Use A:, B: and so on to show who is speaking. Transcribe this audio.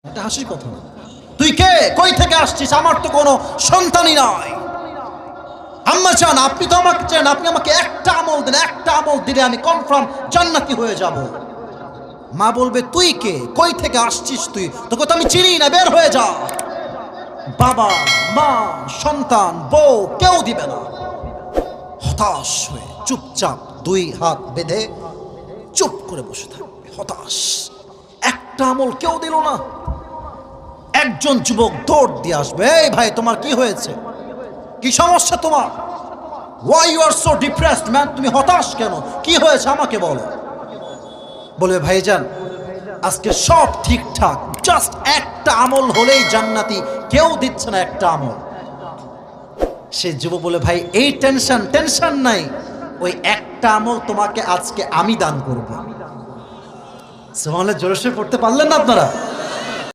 A: এটা হাসির কথা না। তুই কে, কই থেকে আসছিস? আমার তো কোনো সন্তানই নাই। আম্মা জান, আপনি তো আমাকে চেন, আপনি আমাকে একটা আমল দেন, একটা আমল দিলে আমি কনফার্ম জান্নাতি হয়ে যাব। মা বলবে তুই কে, কই থেকে আসছিস তুই, তোকে তো আমি চিনি না, বের হয়ে যা। বাবা, মা, সন্তান, বউ কেউ দিবে না। হতাশ হয়ে চুপচাপ দুই হাত বেঁধে চুপ করে বসে থাকবে, হতাশ। একটা আমল কেউ দিল না। একজন যুবক দৌড় দিয়ে আসবে, এই ভাই তোমার কি হয়েছে, কি সমস্যা তোমার? Why you are so depressed man, তুমি হতাশ কেন, কি হয়েছে আমাকে বলো। বলবে ভাইজান আজকে সব ঠিকঠাক, জাস্ট একটা আমল হলেই জান্নাতি, কেউ দিচ্ছে না একটা আমল। সে যুবক বলে ভাই এই টেনশন নাই, ওই একটা আমল তোমাকে আজকে আমি দান করবো। সুবহানাল্লাহ, জোরে পড়তে পারলেন না আপনারা?